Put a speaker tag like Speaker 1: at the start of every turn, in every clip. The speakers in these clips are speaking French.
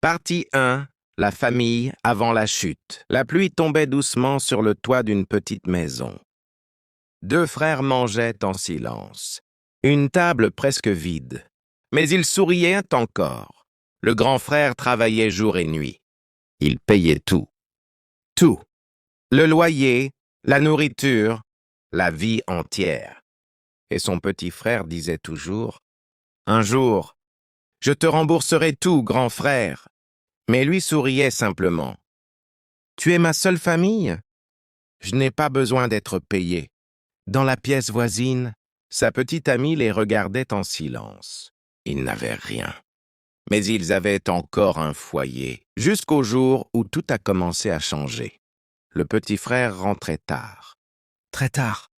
Speaker 1: Partie 1. La famille avant la chute. La pluie tombait doucement sur le toit d'une petite maison. Deux frères mangeaient en silence. Une table presque vide. Mais ils souriaient encore. Le grand frère travaillait jour et nuit. Il payait tout. Tout. Le loyer, la nourriture, la vie entière. Et son petit frère disait toujours « Un jour, je te rembourserai tout, grand frère. » Mais lui souriait simplement. « Tu es ma seule famille? Je n'ai pas besoin d'être payé. » Dans la pièce voisine, sa petite amie les regardait en silence. Ils n'avaient rien. Mais ils avaient encore un foyer, jusqu'au jour où tout a commencé à changer. Le petit frère rentrait tard. Très tard.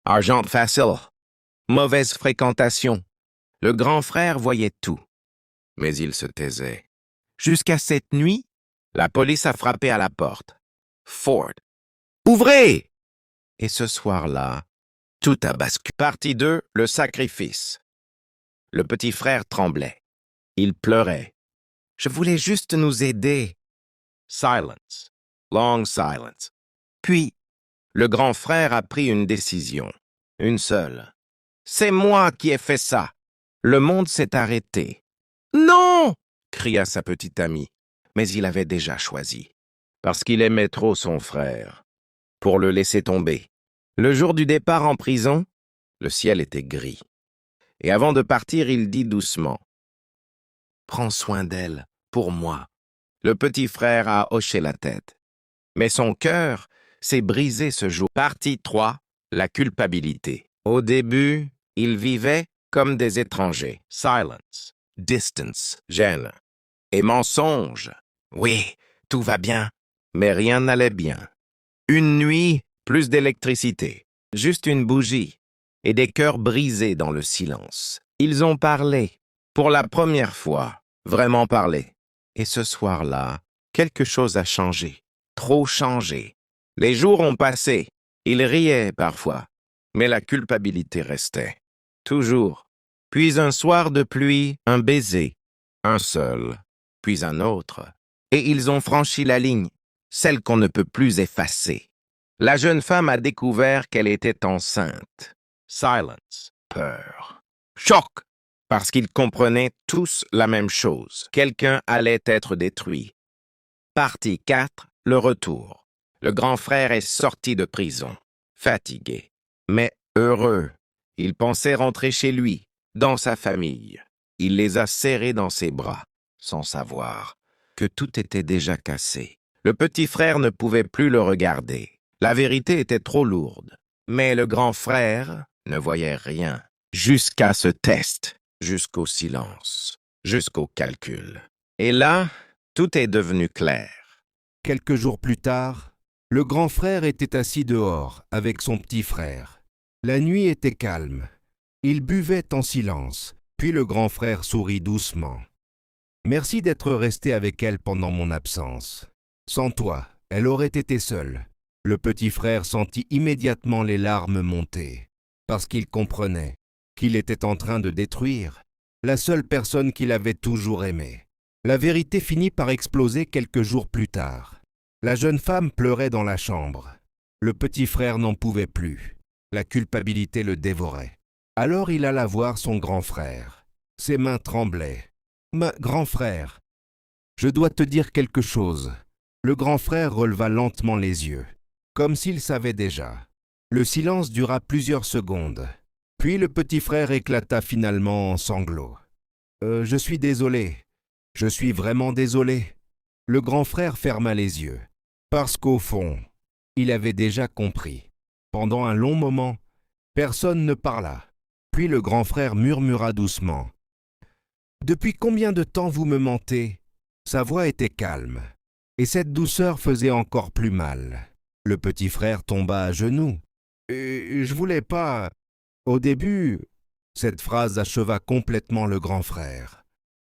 Speaker 1: Argent facile. Mauvaise fréquentation. Le grand frère voyait tout. Mais il se taisait. Jusqu'à cette nuit, la police a frappé à la porte. Ford. Ouvrez! Et ce soir-là, tout a basculé. Partie 2, le sacrifice. Le petit frère tremblait. Il pleurait. Je voulais juste nous aider. Silence. Long silence. Puis, le grand frère a pris une décision. Une seule. C'est moi qui ai fait ça. Le monde s'est arrêté. Non! Cria sa petite amie. Mais il avait déjà choisi. Parce qu'il aimait trop son frère. Pour le laisser tomber. Le jour du départ en prison, le ciel était gris. Et avant de partir, il dit doucement. Prends soin d'elle, pour moi. Le petit frère a hoché la tête. Mais son cœur s'est brisé ce jour. Partie 3, la culpabilité. Au début, ils vivaient comme des étrangers. Silence, distance, gêne. Et mensonge. Oui, tout va bien. Mais rien n'allait bien. Une nuit, plus d'électricité. Juste une bougie. Et des cœurs brisés dans le silence. Ils ont parlé. Pour la première fois. Vraiment parlé. Et ce soir-là, quelque chose a changé. Trop changé. Les jours ont passé. Ils riaient parfois. Mais la culpabilité restait. Toujours. Puis un soir de pluie, un baiser. Un seul. Puis un autre. Et ils ont franchi la ligne. Celle qu'on ne peut plus effacer. La jeune femme a découvert qu'elle était enceinte. Silence. Peur. Choc. Parce qu'ils comprenaient tous la même chose. Quelqu'un allait être détruit. Partie 4. Le retour. Le grand frère est sorti de prison. Fatigué. Mais heureux. Il pensait rentrer chez lui, dans sa famille. Il les a serrés dans ses bras, sans savoir que tout était déjà cassé. Le petit frère ne pouvait plus le regarder. La vérité était trop lourde. Mais le grand frère ne voyait rien. Jusqu'à ce test. Jusqu'au silence, jusqu'au calcul. Et là, tout est devenu clair.
Speaker 2: Quelques jours plus tard, le grand frère était assis dehors avec son petit frère. La nuit était calme. Ils buvaient en silence, puis le grand frère sourit doucement. « Merci d'être resté avec elle pendant mon absence. Sans toi, elle aurait été seule. » Le petit frère sentit immédiatement les larmes monter, parce qu'il comprenait qu'il était en train de détruire la seule personne qu'il avait toujours aimée. La vérité finit par exploser quelques jours plus tard. La jeune femme pleurait dans la chambre. Le petit frère n'en pouvait plus. La culpabilité le dévorait. Alors il alla voir son grand frère. Ses mains tremblaient. « Grand frère, je dois te dire quelque chose. » Le grand frère releva lentement les yeux, comme s'il savait déjà. Le silence dura plusieurs secondes. Puis le petit frère éclata finalement en sanglots. « Je suis désolé. Je suis vraiment désolé. » Le grand frère ferma les yeux, parce qu'au fond, il avait déjà compris. Pendant un long moment, personne ne parla. Puis le grand frère murmura doucement. « Depuis combien de temps vous me mentez ?» Sa voix était calme, et cette douceur faisait encore plus mal. Le petit frère tomba à genoux. « Je voulais pas... » Au début, cette phrase acheva complètement le grand frère,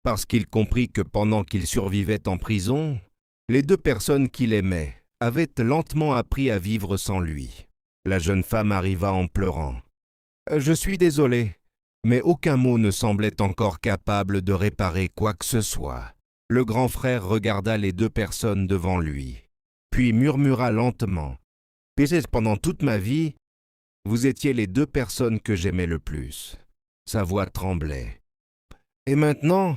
Speaker 2: parce qu'il comprit que pendant qu'il survivait en prison, les deux personnes qu'il aimait avaient lentement appris à vivre sans lui. La jeune femme arriva en pleurant. « Je suis désolé, mais aucun mot ne semblait encore capable de réparer quoi que ce soit. » Le grand frère regarda les deux personnes devant lui, puis murmura lentement. « Peut-être pendant toute ma vie, vous étiez les deux personnes que j'aimais le plus. » Sa voix tremblait. « Et maintenant,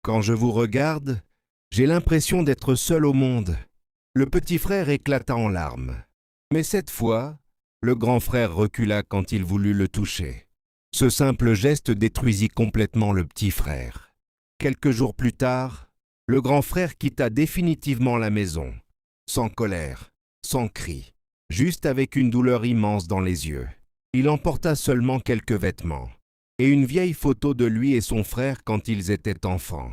Speaker 2: quand je vous regarde, j'ai l'impression d'être seul au monde. » Le petit frère éclata en larmes. Mais cette fois, le grand frère recula quand il voulut le toucher. Ce simple geste détruisit complètement le petit frère. Quelques jours plus tard, le grand frère quitta définitivement la maison, sans colère, sans cri, juste avec une douleur immense dans les yeux. Il emporta seulement quelques vêtements et une vieille photo de lui et son frère quand ils étaient enfants.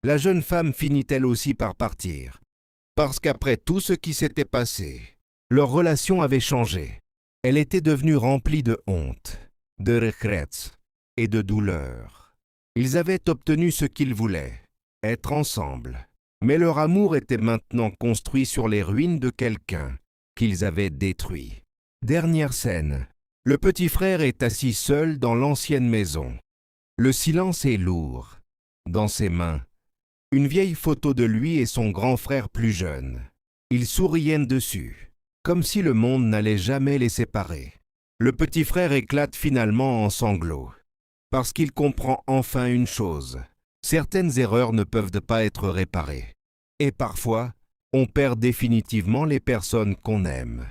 Speaker 2: La jeune femme finit elle aussi par partir, parce qu'après tout ce qui s'était passé, leur relation avait changé. Elle était devenue remplie de honte, de regrets et de douleur. Ils avaient obtenu ce qu'ils voulaient, être ensemble, mais leur amour était maintenant construit sur les ruines de quelqu'un qu'ils avaient détruit. Dernière scène, le petit frère est assis seul dans l'ancienne maison. Le silence est lourd. Dans ses mains, une vieille photo de lui et son grand frère plus jeune. Ils souriaient dessus, comme si le monde n'allait jamais les séparer. Le petit frère éclate finalement en sanglots, parce qu'il comprend enfin une chose. Certaines erreurs ne peuvent pas être réparées. Et parfois, on perd définitivement les personnes qu'on aime.